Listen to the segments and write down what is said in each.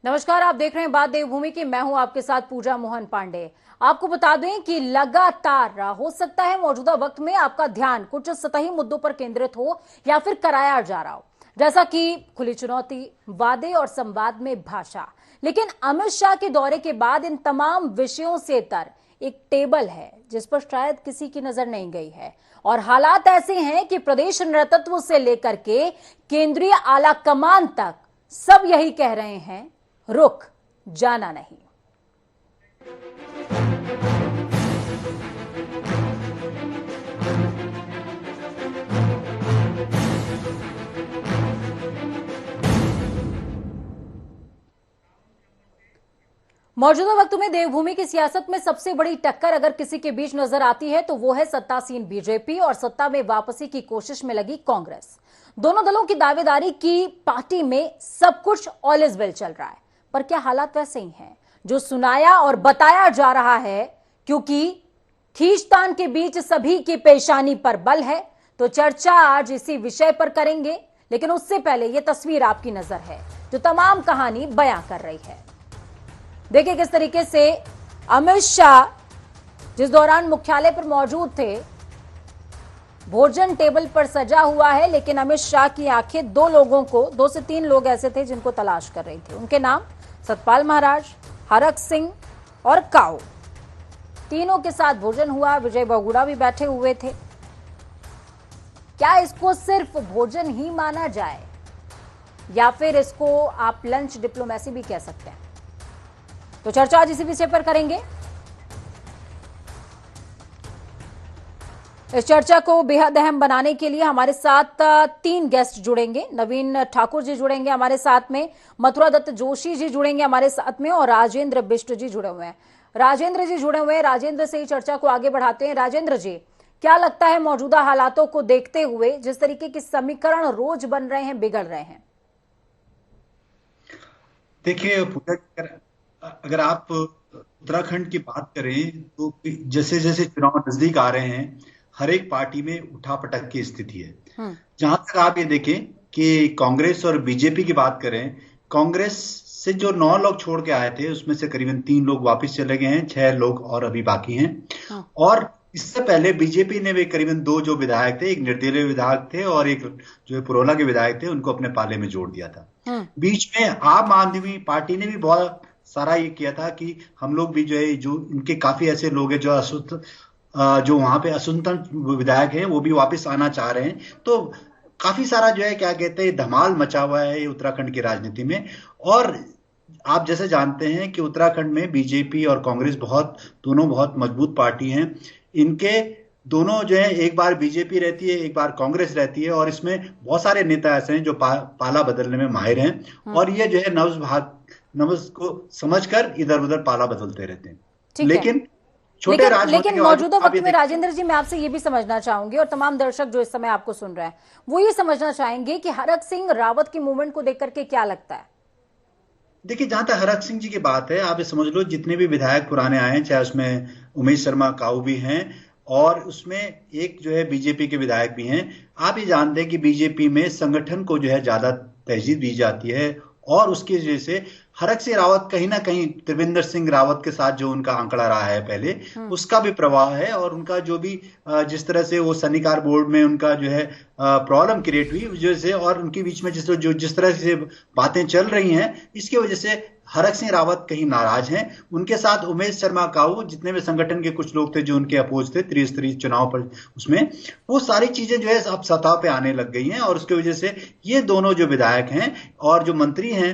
नमस्कार, आप देख रहे हैं बात देवभूमि की। मैं हूं आपके साथ पूजा मोहन पांडे। आपको बता दें कि लगातार हो सकता है मौजूदा वक्त में आपका ध्यान कुछ सतही मुद्दों पर केंद्रित हो या फिर कराया जा रहा हो, जैसा कि खुली चुनौती, वादे और संवाद में भाषा। लेकिन अमित शाह के दौरे के बाद इन तमाम विषयों से तर एक टेबल है जिस पर शायद किसी की नजर नहीं गई है। और हालात ऐसे हैं कि प्रदेश नेतृत्व से लेकर के केंद्रीय आला कमान तक सब यही कह रहे हैं, रुक जाना नहीं। मौजूदा वक्त में देवभूमि की सियासत में सबसे बड़ी टक्कर अगर किसी के बीच नजर आती है तो वो है सत्तासीन बीजेपी और सत्ता में वापसी की कोशिश में लगी कांग्रेस। दोनों दलों की दावेदारी की पार्टी में सब कुछ ऑल इज वेल चल रहा है, पर क्या हालात वैसे ही हैं जो सुनाया और बताया जा रहा है? क्योंकि खींचतान के बीच सभी की पेशानी पर बल है, तो चर्चा आज इसी विषय पर करेंगे। लेकिन उससे पहले यह तस्वीर आपकी नजर है जो तमाम कहानी बयां कर रही है। देखिए किस तरीके से अमित शाह जिस दौरान मुख्यालय पर मौजूद थे, भोजन टेबल पर सजा हुआ है, लेकिन अमित शाह की आंखें दो से तीन लोग ऐसे थे जिनको तलाश कर रही थी। उनके नाम सतपाल महाराज, हरक सिंह और काऊ। तीनों के साथ भोजन हुआ। विजय बहुगुणा भी बैठे हुए थे। क्या इसको सिर्फ भोजन ही माना जाए या फिर इसको आप लंच डिप्लोमेसी भी कह सकते हैं? तो चर्चा आज इसी विषय पर करेंगे। इस चर्चा को बेहद अहम बनाने के लिए हमारे साथ तीन गेस्ट जुड़ेंगे। नवीन ठाकुर जी जुड़ेंगे हमारे साथ में, मथुरा दत्त जोशी जी जुड़ेंगे हमारे साथ में और राजेंद्र बिष्ट जी जुड़े हुए हैं। राजेंद्र से ही चर्चा को आगे बढ़ाते हैं। राजेंद्र जी, क्या लगता है मौजूदा हालातों को देखते हुए जिस तरीके के समीकरण रोज बन रहे हैं, बिगड़ रहे हैं? देखिए पूजा, अगर आप उत्तराखंड की बात करें तो जैसे जैसे चुनाव नजदीक आ रहे हैं, हर एक पार्टी में उठापटक की स्थिति है। जहां तक आप ये देखें कि कांग्रेस और बीजेपी की बात करें, कांग्रेस से जो 9 लोग छोड़ के आए थे उसमें से करीबन 3 लोग वापस चले गए हैं, 6 लोग और अभी बाकी हैं। और इससे पहले बीजेपी ने भी करीबन 2 जो विधायक थे, एक निर्दलीय विधायक थे और एक जो पुरोला के विधायक थे, उनको अपने पाले में जोड़ दिया था। बीच में आम आदमी पार्टी ने भी बहुत सारा ये किया था कि हम लोग भी जो है, जो इनके काफी ऐसे लोग हैं जो वहां पे असंतुष्ट विधायक हैं, वो भी वापस आना चाह रहे हैं। तो काफी सारा जो है क्या कहते हैं धमाल मचा हुआ है उत्तराखंड की राजनीति में। और आप जैसे जानते हैं कि उत्तराखंड में बीजेपी और कांग्रेस दोनों बहुत मजबूत पार्टी हैं। इनके दोनों जो है, एक बार बीजेपी रहती है, एक बार कांग्रेस रहती है, और इसमें बहुत सारे नेता ऐसे हैं जो पाला बदलने में माहिर हैं और ये जो है नब्ज को समझकर इधर उधर पाला बदलते रहते हैं। लेकिन छोटे लेकिन मौजूदा वक्त में राजेंद्र जी, मैं आपसे ये भी समझना चाहूंगी और तमाम दर्शक जो इस समय आपको सुन रहे हैं वो ये समझना चाहेंगे कि हरक सिंह रावत की मूवमेंट को देख करके क्या लगता है? देखिए, जहां तक हरक सिंह जी की बात है, आप ये समझ लो जितने भी विधायक पुराने आए हैं, चाहे उसमें उमेश शर्मा काऊ भी हैं और उसमें एक जो है बीजेपी के विधायक भी हैं। आप ये जानते हैं कि बीजेपी में संगठन को जो है ज्यादा तरजीह दी जाती है और उसकी वजह से हरक सिंह रावत कहीं ना कहीं त्रिवेंद्र सिंह रावत के साथ जो उनका आंकड़ा रहा है पहले, उसका भी प्रभाव है। और उनका जो भी जिस तरह से वो सन्निकार बोर्ड में उनका जो है प्रॉब्लम क्रिएट हुई उस वजह से, और उनके बीच में जिस तरह से बातें चल रही हैं, इसकी वजह से हरक सिंह रावत कहीं नाराज हैं। उनके साथ उमेश शर्मा काऊ, जितने भी संगठन के कुछ लोग थे जो उनके अपोज थे त्रिस्तरीय चुनाव पर, उसमें वो सारी चीजें जो है अब सतह पे आने लग गई हैं। और उसकी वजह से ये दोनों जो विधायक हैं और जो मंत्री हैं,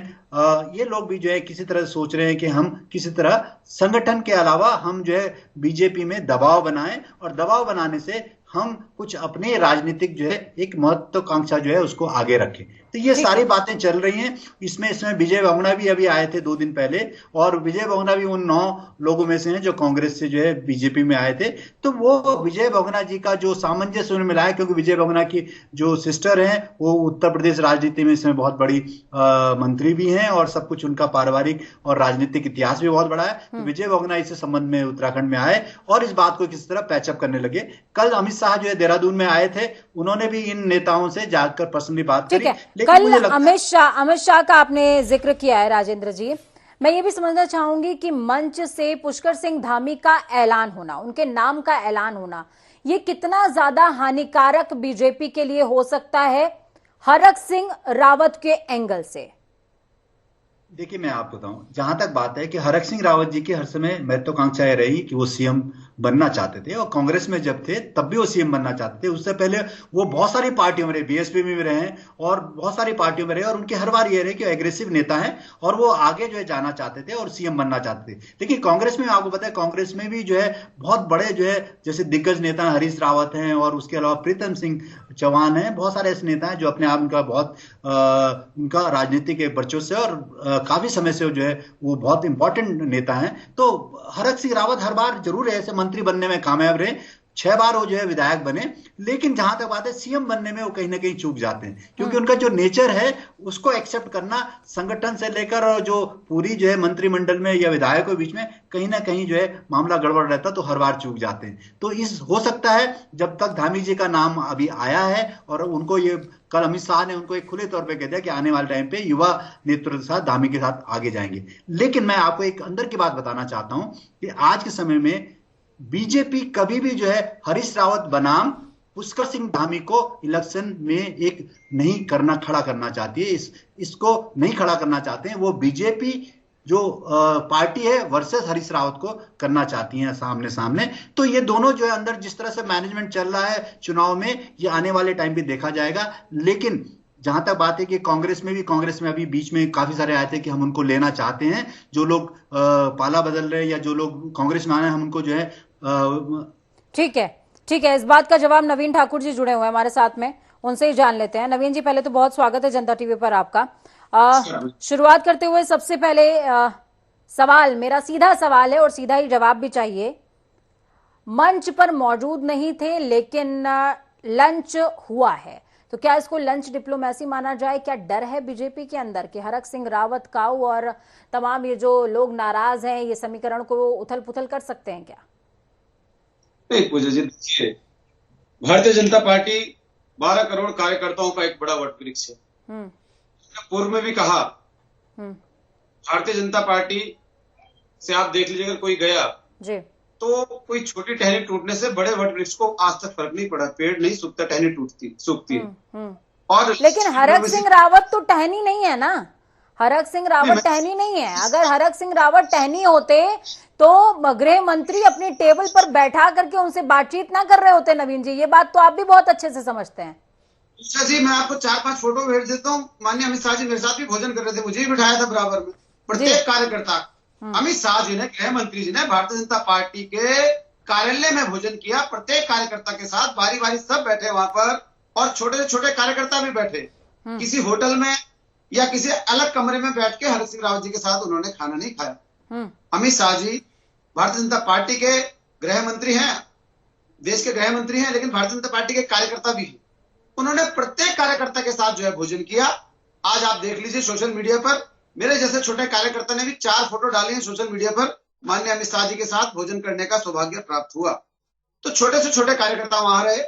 ये लोग भी जो है किसी तरह सोच रहे हैं कि हम किसी तरह संगठन के अलावा हम जो है बीजेपी में दबाव बनाएं और दबाव बनाने से हम कुछ अपने राजनीतिक जो है एक महत्वाकांक्षा जो है उसको आगे रखें। तो ये सारी बातें चल रही हैं। इसमें विजय बहुगुणा भी अभी आए थे 2 दिन पहले, और विजय बहुगुणा भी उन 9 लोगों में से हैं जो कांग्रेस से जो है बीजेपी में आए थे। तो वो विजय बहुगुणा जी का जो सामंजस्य उन्हें मिला है, क्योंकि विजय बहुगुणा की जो सिस्टर हैं वो उत्तर प्रदेश राजनीति में इसमें बहुत बड़ी मंत्री भी हैं और सब कुछ उनका पारिवारिक और राजनीतिक इतिहास भी बहुत बड़ा है। तो विजय बहुगुणा इस संबंध में उत्तराखंड में आए और इस बात को किसी तरह पैचअप करने लगे। कल अमित शाह जो है देहरादून में आए थे, उन्होंने भी इन नेताओं से जाकर पर्सनली बात ठीक करी। है, लेकिन कल मुझे लगता अमित शाह का आपने जिक्र किया है राजेंद्र जी। मैं ये भी समझना चाहूंगी कि मंच से पुष्कर सिंह धामी का ऐलान होना, उनके नाम का ऐलान होना, ये कितना ज्यादा हानिकारक बीजेपी के लिए हो सकता है हरक सिंह रावत के एंगल से? देखिए, मैं आपको बताऊं, जहां तक बात है कि हरक सिंह रावत जी की हर समय महत्वाकांक्षा ये रही कि वो सीएम बनना चाहते थे, और कांग्रेस में जब थे तब भी वो सीएम बनना चाहते थे। उससे पहले वो बहुत सारी पार्टियों में रहे, बीएसपी में भी रहे हैं और बहुत सारी पार्टियों में रहे, और उनके हर बार ये रहे कि एग्रेसिव नेता हैं और वो आगे जो है जाना चाहते थे और सीएम बनना चाहते थे। लेकिन कांग्रेस में आपको पता है, कांग्रेस में भी जो है बहुत बड़े जो है जैसे दिग्गज नेता हरीश रावत हैं, और उसके अलावा प्रीतम सिंह चौहान हैं, बहुत सारे ऐसे नेता हैं जो अपने आप उनका बहुत उनका राजनीतिक वर्चस्व है, और काफी समय से जो है वो बहुत इंपॉर्टेंट नेता हैं। तो हरक सिंह रावत हर बार जरूर ऐसे मंत्री बनने में कामयाब रहे, 6 बार वो जो है विधायक बने, लेकिन जहां तक बात है सीएम बनने में वो कहीं ना कहीं चूक जाते हैं, क्योंकि उनका जो नेचर है उसको एक्सेप्ट करना संगठन से लेकर और जो पूरी जो है मंत्रिमंडल में या विधायकों के बीच में कहीं ना कहीं जो है मामला गड़बड़ रहता, तो हर बार चूक जाते हैं। तो इस हो सकता है जब तक धामी जी का नाम अभी आया है, और उनको ये कल अमित शाह ने उनको एक खुले तौर पे कह दिया कि आने वाले टाइम पे युवा नेतृत्व के साथ धामी के साथ आगे जाएंगे। लेकिन मैं आपको एक अंदर की बात बताना चाहता हूं कि आज के समय में बीजेपी कभी भी जो है हरीश रावत बनाम पुष्कर सिंह धामी को इलेक्शन में एक नहीं करना खड़ा करना चाहती है, इसको नहीं खड़ा करना चाहते हैं। वो बीजेपी जो पार्टी है वर्सेस हरीश रावत को करना चाहती हैं सामने सामने। तो ये दोनों जो है अंदर जिस तरह से मैनेजमेंट चल रहा है चुनाव में, ये आने वाले टाइम पे देखा जाएगा। लेकिन जहां तक बात है कि कांग्रेस में अभी बीच में काफी सारे आए थे कि हम उनको लेना चाहते हैं, जो लोग पाला बदल रहे हैं या जो लोग कांग्रेस में आए हैं, हम उनको जो है ठीक है, ठीक है, इस बात का जवाब नवीन ठाकुर जी जुड़े हुए हैं हमारे साथ में, उनसे ही जान लेते हैं। नवीन जी, पहले तो बहुत स्वागत है जनता टीवी पर आपका। शुरुआत करते हुए सबसे पहले सवाल, मेरा सीधा सवाल है और सीधा ही जवाब भी चाहिए। मंच पर मौजूद नहीं थे लेकिन लंच हुआ है, तो क्या इसको लंच डिप्लोमेसी माना जाए? क्या डर है बीजेपी के अंदर कि हरक सिंह रावत, काऊ और तमाम ये जो लोग नाराज हैं ये समीकरण को उथल पुथल कर सकते हैं क्या? नहीं पूजा जी, देखिए, भारतीय जनता पार्टी 12 करोड़ कार्यकर्ताओं का एक बड़ा वटवृक्ष है। पूर्व में भी कहा, भारतीय जनता पार्टी से आप देख लीजिए, अगर कोई गया जी तो कोई छोटी टहनी टूटने से बड़े वटवृक्ष को आज तक फर्क नहीं पड़ा। पेड़ नहीं सूखता, टहनी सूखती है। और लेकिन हरक सिंह रावत तो टहनी नहीं है ना, हरक सिंह रावत टहनी नहीं है। अगर हरक सिंह रावत टहनी होते तो गृह मंत्री अपनी टेबल पर बैठा करके उनसे बातचीत ना कर रहे होते। नवीन जी, ये बात तो आप भी बहुत अच्छे से समझते हैं। पूजा जी, मैं आपको 4-5 फोटो भेज देता हूँ। माननीय अमित शाह जी मेरे साथ भी भोजन कर रहे थे, मुझे भी बिठाया था बराबर में। प्रत्येक कार्यकर्ता, अमित शाह जी ने, गृह मंत्री जी ने भारतीय जनता पार्टी के कार्यालय में भोजन किया। प्रत्येक कार्यकर्ता के साथ बारी बारी सब बैठे वहां पर, और छोटे से छोटे कार्यकर्ता भी बैठे। किसी होटल में या किसी अलग कमरे में बैठ के हरक सिंह रावत जी के साथ उन्होंने खाना नहीं खाया। अमित शाह जी भारतीय जनता पार्टी के गृह मंत्री हैं, देश के गृह मंत्री हैं, लेकिन भारतीय जनता पार्टी के कार्यकर्ता भी हैं। उन्होंने प्रत्येक कार्यकर्ता के साथ जो है भोजन किया। आज आप देख लीजिए सोशल मीडिया पर, मेरे जैसे छोटे कार्यकर्ता ने भी 4 फोटो डाली हैं सोशल मीडिया पर। माननीय अमित शाह जी के साथ भोजन करने का सौभाग्य प्राप्त हुआ। तो छोटे से छोटे कार्यकर्ता वहां रहे,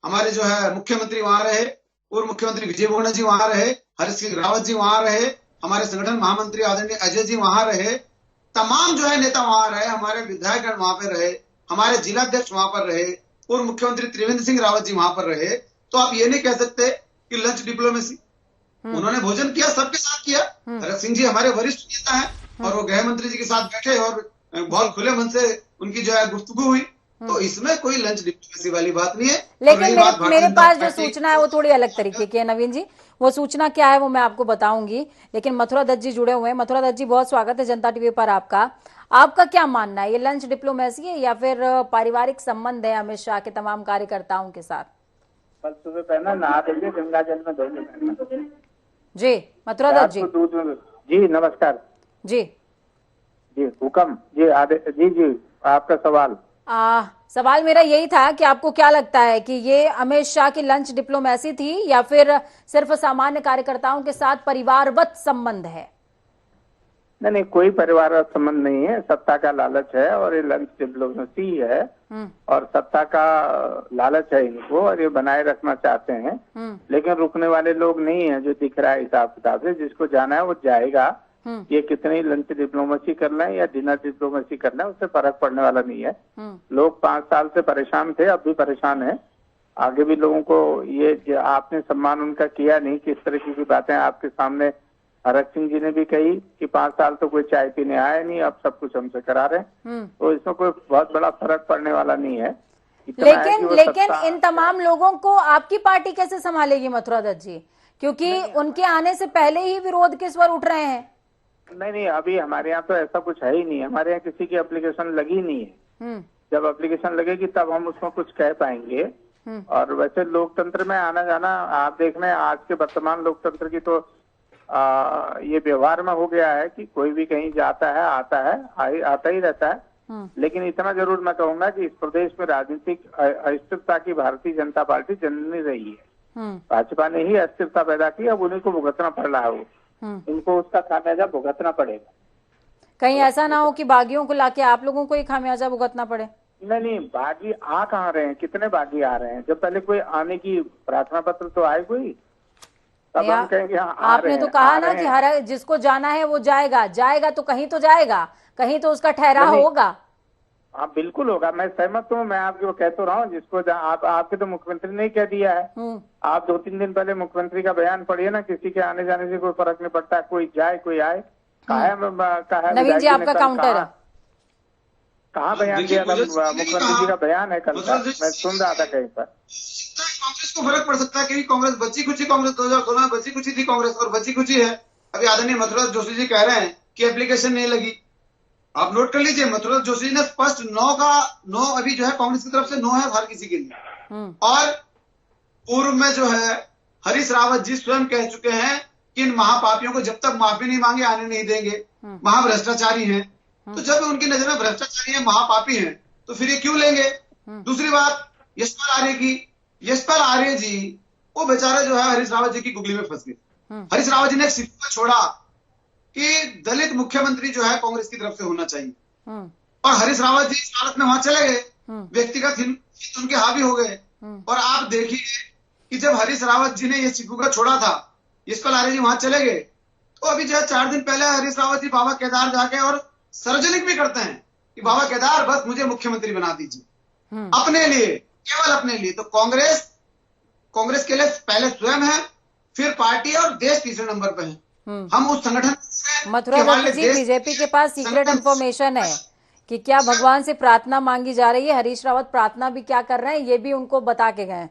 हमारे जो है मुख्यमंत्री वहां रहे, पूर्व मुख्यमंत्री विजय बोगना जी वहां रहे, हरीश सिंह रावत जी वहां रहे, हमारे संगठन महामंत्री आदरणीय अजय जी वहां रहे, तमाम जो है नेता वहां रहे, हमारे विधायकगण वहां पर रहे, हमारे जिलाध्यक्ष वहां पर रहे, पूर्व मुख्यमंत्री त्रिवेंद्र सिंह रावत जी वहां पर रहे। तो आप ये नहीं कह सकते कि लंच डिप्लोमेसी। उन्होंने भोजन किया, सबके साथ किया। हरक सिंह जी हमारे वरिष्ठ नेता हैं और वो गृह मंत्री जी के साथ बैठे और बहुत खुले मन से उनकी जो है गुफ्तगू हुई। तो इसमें कोई लंच डिप्लोमेसी वाली बात नहीं है। लेकिन मेरे पास जो सूचना है वो थोड़ी अलग तरीके की है नवीन जी। वो सूचना क्या है वो मैं आपको बताऊंगी, लेकिन मथुरा दत्त जी जुड़े हुए हैं। मथुरा दत्त जी, बहुत स्वागत है जनता टीवी पर आपका। आपका क्या मानना है, ये लंच डिप्लोमेसी है या फिर पारिवारिक संबंध है अमित शाह के तमाम कार्यकर्ताओं के साथ? कल सुबह पहना, नहा धोइए, गंगा जल में धोइए पहनना। जी मथुरा दत्त जी। जी नमस्कार जी जी, हुक्म जी, आदेश जी। जी आपका सवाल। सवाल मेरा यही था कि आपको क्या लगता है कि ये अमित शाह की लंच डिप्लोमेसी थी या फिर सिर्फ सामान्य कार्यकर्ताओं के साथ परिवारवत संबंध है? नहीं, कोई परिवार संबंध नहीं है। सत्ता का लालच है और ये लंच डिप्लोमेसी है और सत्ता का लालच है इनको और ये बनाए रखना चाहते हैं। लेकिन रुकने वाले लोग नहीं है जो दिख रहा है हिसाब किताब से। जिसको जाना है वो जाएगा। ये कितनी लंच डिप्लोमेसी कर लें या डिनर डिप्लोमेसी कर लें उससे फर्क पड़ने वाला नहीं है। लोग 5 साल से परेशान थे, अब भी परेशान है। आगे भी लोगों को ये आपने सम्मान उनका किया नहीं, किस तरह की बातें आपके सामने हरक सिंह जी ने भी कही कि 5 साल तो कोई चाय पीने आया नहीं, अब सब कुछ हमसे करा रहे हैं। तो इसमें कोई बहुत बड़ा फर्क पड़ने वाला नहीं है। लेकिन इन तमाम लोगों को आपकी पार्टी कैसे संभालेगी मथुरा दत्त जी, क्योंकि उनके आने से पहले ही विरोध के स्वर उठ रहे हैं। नहीं, अभी हमारे यहाँ तो ऐसा कुछ है ही नहीं। हमारे यहाँ किसी की एप्लीकेशन लगी नहीं है। जब एप्लीकेशन लगेगी तब हम उसमें कुछ कह पाएंगे। और वैसे लोकतंत्र में आना जाना आप देख रहे हैं, आज के वर्तमान लोकतंत्र की तो ये व्यवहार में हो गया है कि कोई भी कहीं जाता है, आता ही रहता है। लेकिन इतना जरूर मैं कहूंगा कि इस प्रदेश में राजनीतिक अस्थिरता की भारतीय जनता पार्टी जननी रही है। भाजपा ने ही अस्थिरता पैदा की, अब उन्हीं को भुगतना पड़ रहा है। वो उनको उसका खामियाजा भुगतना पड़ेगा। कहीं ऐसा ना हो कि बागियों को लाके आप लोगों को ही खामियाजा भुगतना पड़े। नहीं, बागी आ कहाँ रहे हैं? कितने बागी आ रहे हैं? जब पहले कोई आने की प्रार्थना पत्र तो आए कोई, तब हम कहेंगे आपने तो कहा ना कि हर जिसको जाना है वो जाएगा तो कहीं तो जाएगा, कहीं तो उसका ठहराव होगा। हाँ बिल्कुल होगा, मैं सहमत हूँ। मैं आपको कह तो रहा हूँ जिसको आपके तो मुख्यमंत्री ने ही कह दिया है। आप 2-3 दिन पहले मुख्यमंत्री का बयान पढ़िए ना, किसी के आने जाने से कोई फर्क नहीं पड़ता, कोई जाए कोई आए। नवीन जी आपका काउंटर है। कहाँ बयान दिया था? मुख्यमंत्री जी का बयान है कल का, मैं सुन रहा था कहीं पर। कांग्रेस को फर्क पड़ सकता है क्योंकि कांग्रेस बची कुची, कांग्रेस 2016 में बची कुची थी कांग्रेस और बची कुची है। अभी आदरणीय मथुरा जोशी जी कह रहे हैं कि एप्लीकेशन नहीं लगी। आप नोट कर लीजिए, मथुरा जोशी ने स्पष्ट नो अभी जो है कांग्रेस की तरफ से नो है हर किसी के लिए। और पूर्व में जो है हरीश रावत जी स्वयं कह चुके हैं कि इन महापापियों को जब तक माफी नहीं मांगे आने नहीं देंगे, महाभ्रष्टाचारी हैं। तो जब उनकी नजर में भ्रष्टाचारी है, महापापी हैं, तो फिर ये क्यों लेंगे? दूसरी बात यशपाल आर्य जी, वो बेचारे जो है हरीश रावत जी की गुगली में फंस गए। हरीश रावत जी ने एक सिक्का छोड़ा कि दलित मुख्यमंत्री जो है कांग्रेस की तरफ से होना चाहिए और हरीश रावत जी इस हालत में वहां चले गए, व्यक्तिगत हित उनके हावी हो गए। और आप देखिए कि जब हरीश रावत जी ने ये सिक्का छोड़ा था, यशपाल आर्य जी वहां चले गए, तो अभी जो है 4 दिन पहले हरीश रावत जी बाबा केदार जाके और सार्वजनिक भी करते हैं कि बाबा केदार बस मुझे मुख्यमंत्री बना दीजिए, अपने लिए, केवल अपने लिए। तो कांग्रेस के लिए पहले स्वयं है, फिर पार्टी और देश तीसरे नंबर पे है। हम उस संगठन मथुरा दत्त जी, बीजेपी के पास सीक्रेट इंफॉर्मेशन है कि क्या भगवान से प्रार्थना मांगी जा रही है। हरीश रावत प्रार्थना भी क्या कर रहे हैं ये भी उनको बता के गए।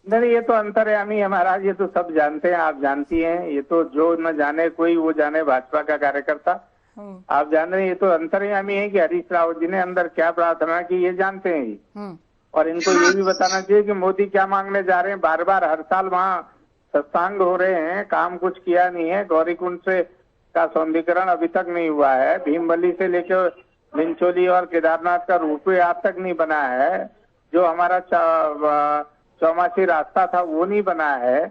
नहीं, ये तो अंतर्यामी है महाराज, ये तो सब जानते हैं, आप जानती हैं। ये तो जो न जाने कोई वो जाने भाजपा का कार्यकर्ता। आप जान रहे हैं, ये तो अंतर्यामी है कि हरीश रावत जी ने अंदर क्या प्रार्थना की ये जानते हैं। और इनको ये भी बताना चाहिए कि मोदी क्या मांगने जा रहे हैं। बार बार हर साल वहाँ सत्संग हो रहे हैं, काम कुछ किया नहीं है। गौरीकुंड से का सौंदर्यीकरण अभी तक नहीं हुआ है। भीमबली से लेकर लिंचोली और केदारनाथ का रोपवे आज तक नहीं बना है। जो हमारा चौमासी रास्ता था वो नहीं बना है।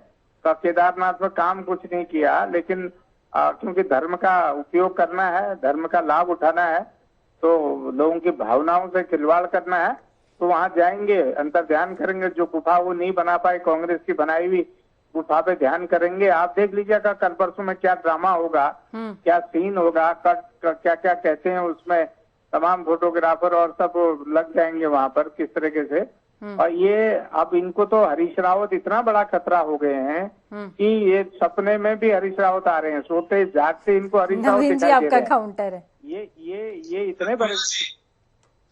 तो केदारनाथ में काम कुछ नहीं किया, लेकिन क्योंकि धर्म का उपयोग करना है, धर्म का लाभ उठाना है, तो लोगों की भावनाओं से खिलवाड़ करना है, तो वहां जाएंगे, अंतर ध्यान करेंगे। जो गुफा वो नहीं बना पाए, कांग्रेस की बनाई हुई गुफा पे ध्यान करेंगे। आप देख लीजिएगा कल परसों में क्या ड्रामा होगा, क्या सीन होगा, क्या क्या कहते हैं उसमें। तमाम फोटोग्राफर और सब लग जाएंगे वहां पर किस तरीके से। और ये अब इनको तो हरीश रावत इतना बड़ा खतरा हो गए हैं कि ये सपने में भी हरीश रावत आ रहे हैं, सोते जागते इनको हरीश रावत दिखाई दे रहे हैं। आपका काउंटर है। ये इतने बड़े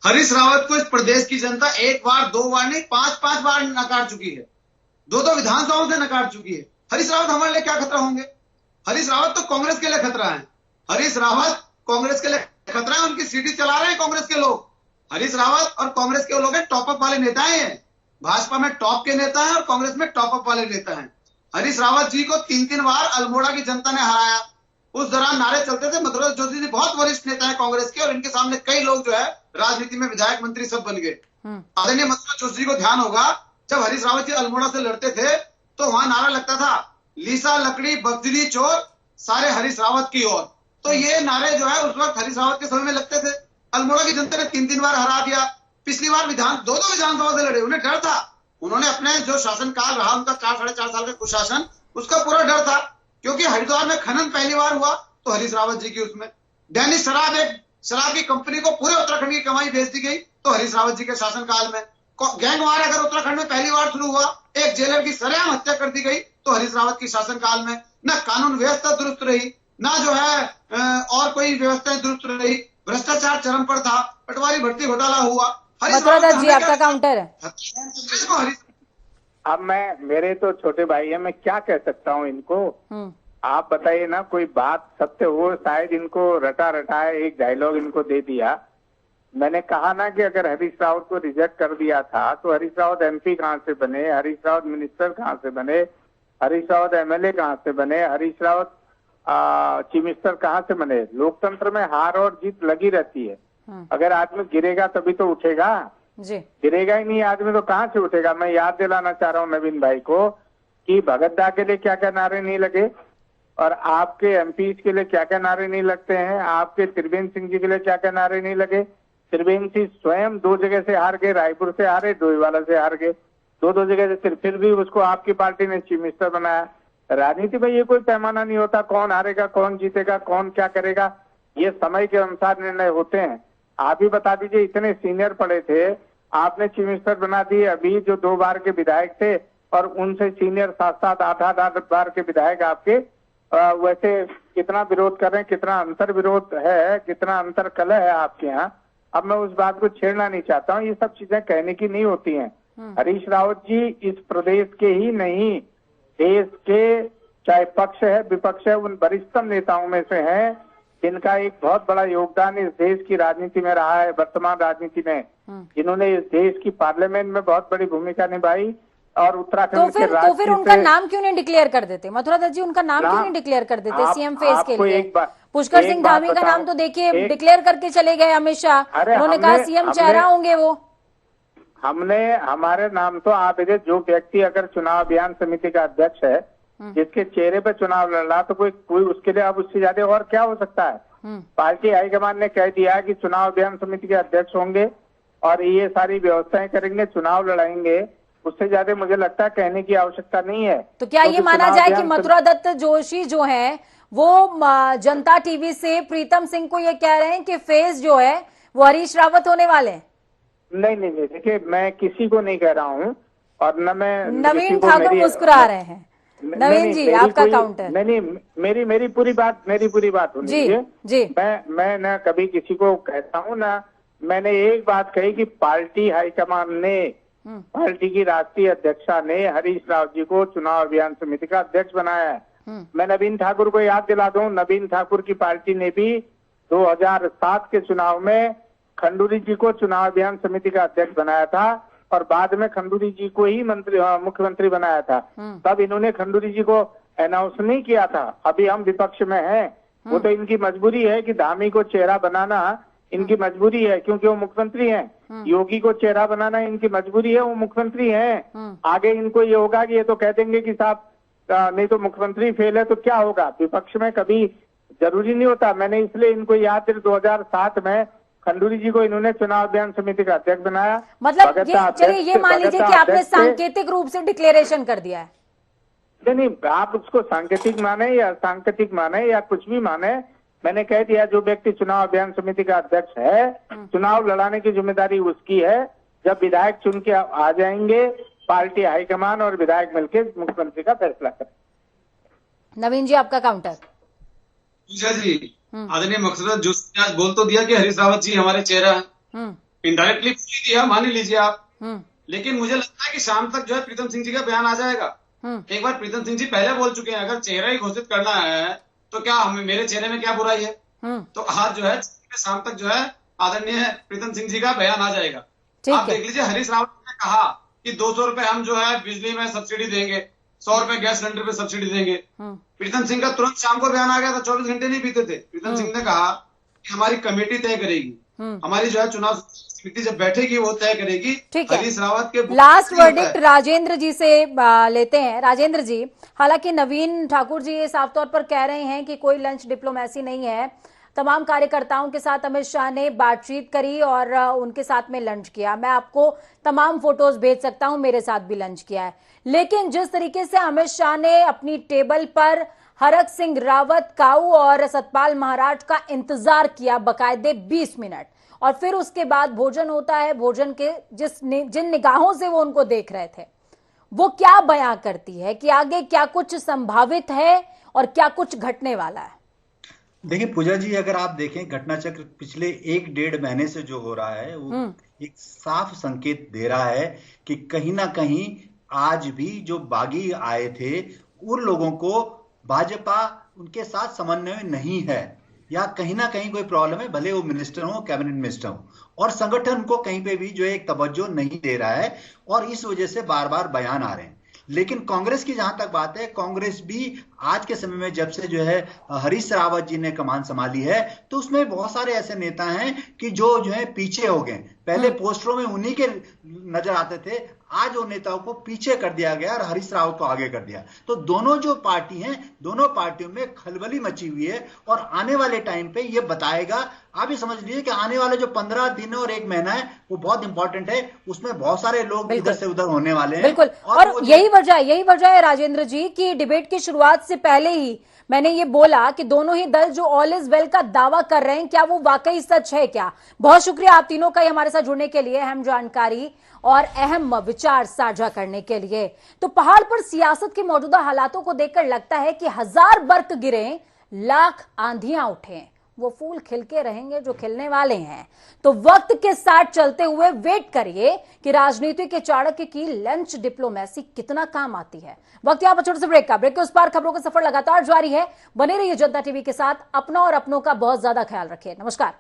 हरीश रावत को इस प्रदेश की जनता 1 बार 2 बार नहीं 5-5 बार नकार चुकी है, 2 विधानसभाओं से नकार चुकी है। हरीश रावत हमारे लिए क्या खतरा होंगे? हरीश रावत तो कांग्रेस के लिए खतरा है। हरीश रावत कांग्रेस के लिए खतरा है, उनकी सीटी चला रहे हैं कांग्रेस के लोग। हरीश रावत और कांग्रेस के लोग टॉप अप वाले नेता हैं। भाजपा में टॉप के नेता हैं और कांग्रेस में टॉप अप वाले नेता हैं। हरीश रावत जी को 3-3 बार अल्मोड़ा की जनता ने हराया। उस दौरान नारे चलते थे। मथुरा जोशी जी बहुत वरिष्ठ नेता है कांग्रेस के और इनके सामने कई लोग जो है राजनीति में विधायक मंत्री सब बन गए। आदरणीय मथुरा जोशी जी को ध्यान होगा, जब हरीश रावत जी अल्मोड़ा से लड़ते थे तो वहां नारा लगता था, लीसा लकड़ी बगजली चोर सारे हरीश रावत की ओर। तो ये नारे जो है उस वक्त हरीश रावत के समय में लगते थे। अल्मोड़ा की जनता ने 3 बार हरा दिया। पिछली बार दो विधानसभा से लड़े, उन्हें डर था। उन्होंने अपने जो शासनकाल रहा उनका 4-4.5 साल का कुशासन, उसका पूरा डर था, क्योंकि हरिद्वार में खनन पहली बार हुआ तो हरीश रावत जी की उसमें दैनिक शराब की कंपनी को पूरे उत्तराखंड की कमाई बेच दी गई तो हरीश रावत जी के शासनकाल में। गैंगवार अगर उत्तराखंड में पहली बार शुरू हुआ, एक जेलर की सरेआम हत्या कर दी गई तो हरीश रावत की शासनकाल में। न कानून व्यवस्था दुरुस्त रही, ना जो है और कोई व्यवस्थाएं दुरुस्त रही, भ्रष्टाचार चरम पर था, पटवारी भर्ती घोटाला हुआ। मथुरा दत्त जी आपका काउंटर है। अब मेरे तो छोटे भाई है, मैं क्या कह सकता हूँ इनको। आप बताइए ना, कोई बात सत्य हो, शायद इनको रटा रटाए एक डायलॉग इनको दे दिया। मैंने कहा ना कि अगर हरीश रावत को रिजेक्ट कर दिया था तो हरीश रावत एमपी कहाँ से बने, हरीश रावत मिनिस्टर कहाँ से बने, हरीश रावत एमएलए कहाँ से बने, हरीश रावत चीफ मिनिस्टर कहाँ से बने। लोकतंत्र में हार और जीत लगी रहती है। अगर आदमी गिरेगा तभी तो उठेगा जी। गिरेगा ही नहीं आदमी तो कहाँ से उठेगा। मैं याद दिलाना चाह रहा हूँ नवीन भाई को कि भगत दा के लिए क्या क्या नारे नहीं लगे और आपके एमपी के लिए क्या क्या नारे नहीं लगते हैं, आपके त्रिवेंद्र सिंह जी के लिए क्या क्या नारे नहीं लगे। त्रिवेंद्र सिंह स्वयं 2 जगह से हार गए, रायपुर से हारे, डोईवाला से हार गए, 2 जगह से, फिर भी उसको आपकी पार्टी ने चीफ मिनिस्टर बनाया। राजनीति में ये कोई पैमाना नहीं होता, कौन हारेगा कौन जीतेगा कौन क्या करेगा, ये समय के अनुसार निर्णय होते हैं। आप ही बता दीजिए, इतने सीनियर पड़े थे, आपने चीफ मिनिस्टर बना दिए, अभी जो 2 बार के विधायक थे और उनसे सीनियर 7-7, 8-8 बार के विधायक आपके वैसे कितना विरोध कर रहे हैं, कितना अंतर विरोध है, कितना अंतर कलह है आपके यहाँ। अब मैं उस बात को छेड़ना नहीं चाहता हूँ, ये सब चीजें कहने की नहीं होती हैं। हरीश रावत जी इस प्रदेश के ही नहीं, देश के चाहे पक्ष है विपक्ष है, उन वरिष्ठतम नेताओं में से हैं जिनका एक बहुत बड़ा योगदान इस देश की राजनीति में रहा है, वर्तमान राजनीति में, जिन्होंने इस देश की पार्लियामेंट में बहुत बड़ी भूमिका निभाई। और उत्तराखंड के तो फिर उनका नाम क्यों नहीं डिक्लेयर कर देते मथुरा दत्त जी, उनका नाम क्यों नहीं डिक्लेयर कर देते सीएम फेज के लिए? पुष्कर सिंह धामी का नाम तो देखिए डिक्लेयर करके चले गए अमित शाह, उन्होंने कहा सीएम चेहरा होंगे वो। हमारे नाम तो आप जो व्यक्ति अगर चुनाव अभियान समिति का अध्यक्ष है, जिसके चेहरे पे चुनाव लड़ रहा, तो कोई उसके लिए अब उससे ज्यादा और क्या हो सकता है। पार्टी हाईकमान ने कह दिया कि चुनाव अभियान समिति के अध्यक्ष होंगे और ये सारी व्यवस्थाएं करेंगे, चुनाव लड़ाएंगे, उससे ज्यादा मुझे लगता है कहने की आवश्यकता नहीं है। तो क्या ये माना जाए कि मथुरा दत्त जोशी जो है वो जनता टीवी से प्रीतम सिंह को ये कह रहे हैं कि फेस जो है वो हरीश रावत होने वाले हैं? नहीं, देखिए मैं किसी को नहीं कह रहा हूँ और न मैं नवीन ठाकुर मुस्कुरा रहे हैं। नवीन जी आपका काउंटर। नहीं, मेरी पूरी बात होनी चाहिए जी। मैं न कभी किसी को कहता हूँ, ना मैंने एक बात कही कि पार्टी हाईकमान ने, पार्टी की राष्ट्रीय अध्यक्षा ने हरीश रावत जी को चुनाव अभियान समिति का अध्यक्ष बनाया है। मैं नवीन ठाकुर को याद दिला दूं, नवीन ठाकुर की पार्टी ने भी 2007 के चुनाव में खंडूरी जी को चुनाव अभियान समिति का अध्यक्ष बनाया था और बाद में खंडूरी जी को ही मुख्यमंत्री बनाया था। तब इन्होंने खंडूरी जी को अनाउंस नहीं किया था। अभी हम विपक्ष में हैं, वो तो इनकी मजबूरी है कि धामी को चेहरा बनाना इनकी मजबूरी है, क्योंकि वो मुख्यमंत्री हैं। योगी को चेहरा बनाना इनकी मजबूरी है, वो मुख्यमंत्री हैं। आगे इनको ये होगा कि ये तो कह देंगे कि साहब नहीं तो मुख्यमंत्री फेल है तो क्या होगा। विपक्ष में कभी जरूरी नहीं होता। मैंने इसलिए इनको याद दिला, 2007 में खंडूरी जी को इन्होंने चुनाव अभियान समिति का अध्यक्ष बनाया। मतलब चलिए ये मान लीजिए कि आपने सांकेतिक रूप से डिक्लेरेशन कर दिया है। नहीं, आप उसको सांकेतिक माने या सांकेतिक माने या कुछ भी माने, मैंने कह दिया जो व्यक्ति चुनाव अभियान समिति का अध्यक्ष है, चुनाव लड़ाने की जिम्मेदारी उसकी है। जब विधायक चुन के आ जाएंगे, पार्टी हाईकमान और विधायक मिलकर मुख्यमंत्री का फैसला करें। नवीन जी आपका काउंटर। जी, आदरणीय मकसद जोशी ने आज बोल तो दिया कि हरीश रावत जी हमारे चेहरा है, इनडायरेक्टली दिया, मान लीजिए आप। लेकिन मुझे लगता है कि शाम तक जो है प्रीतम सिंह जी का बयान आ जाएगा। एक बार प्रीतम सिंह जी पहले बोल चुके हैं, अगर चेहरा ही घोषित करना है तो क्या हमें, मेरे चेहरे में क्या बुराई है। तो आज जो है शाम तक जो है आदरणीय प्रीतम सिंह जी का बयान आ जाएगा। आप देख लीजिए, हरीश रावत ने कहा कि 200 रुपए हम जो है बिजली में सब्सिडी देंगे, 100 रुपए गैस सिलेंडर पे सब्सिडी देंगे। प्रीतम सिंह का तुरंत शाम को बयान आ गया था, 24 घंटे नहीं बीते थे। प्रीतम सिंह ने कहा कि हमारी कमेटी तय करेगी, हमारी जो है चुनाव कमेटी जब बैठेगी वो तय करेगी। ठीक है, हरीश रावत के लास्ट वर्डिक्ट राजेंद्र जी से लेते हैं। राजेंद्र जी, हालांकि नवीन ठाकुर जी ये साफ तौर पर कह रहे हैं कि कोई लंच डिप्लोमेसी नहीं है, तमाम कार्यकर्ताओं के साथ अमित शाह ने बातचीत करी और उनके साथ में लंच किया। मैं आपको तमाम फोटोज भेज सकता हूं, मेरे साथ भी लंच किया है। लेकिन जिस तरीके से अमित शाह ने अपनी टेबल पर हरक सिंह रावत, काऊ और सतपाल महाराज का इंतजार किया बकायदे 20 मिनट, और फिर उसके बाद भोजन होता है, भोजन के जिन निगाहों से वो उनको देख रहे थे, वो क्या बयां करती है कि आगे क्या कुछ संभावित है और क्या कुछ घटने वाला है? देखिए पूजा जी, अगर आप देखें घटना चक्र पिछले 1-1.5 महीने से जो हो रहा है वो एक साफ संकेत दे रहा है कि कहीं ना कहीं आज भी जो बागी आए थे उन लोगों को भाजपा उनके साथ समन्वय में नहीं है, या कहीं ना कहीं कोई प्रॉब्लम है, भले वो मिनिस्टर हो, कैबिनेट मिनिस्टर हो, और संगठन को कहीं पे भी जो है एक तवज्जो नहीं दे रहा है, और इस वजह से बार बार बयान आ रहे हैं। लेकिन कांग्रेस की जहां तक बात है, कांग्रेस भी आज के समय में जब से जो है हरीश रावत जी ने कमान संभाली है, तो उसमें बहुत सारे ऐसे नेता हैं कि जो है पीछे हो गए। पहले पोस्टरों में उन्हीं के नजर आते थे, आज उन नेताओं को पीछे कर दिया गया और हरीश रावत को आगे कर दिया। तो दोनों जो पार्टी हैं, दोनों पार्टियों में खलबली मची हुई है, और आने वाले टाइम पे ये बताएगा। आप ही समझ लीजिए कि आने वाले जो 15 दिन और 1 महीना है वो बहुत इंपॉर्टेंट है, उसमें बहुत सारे लोग इधर से उधर होने वाले हैं। बिल्कुल, और यही वजह है राजेंद्र जी की डिबेट की शुरुआत से पहले ही मैंने ये बोला कि दोनों ही दल जो ऑल इज वेल का दावा कर रहे हैं, क्या वो वाकई सच है क्या? बहुत शुक्रिया आप तीनों का हमारे साथ जुड़ने के लिए, अहम जानकारी और अहम विचार साझा करने के लिए। तो पहाड़ पर सियासत के मौजूदा हालातों को देखकर लगता है कि 1000 बर्क गिरे, लाख आंधियां उठे, वो फूल खिलके रहेंगे जो खिलने वाले हैं। तो वक्त के साथ चलते हुए वेट करिए कि राजनीति के चाणक्य की लंच डिप्लोमेसी कितना काम आती है। वक्त यहां पर छोटे से ब्रेक का, ब्रेक के उस पार खबरों का सफर लगातार जारी है। बने रहिए जनता टीवी के साथ, अपना और अपनों का बहुत ज्यादा ख्याल रखिए। नमस्कार।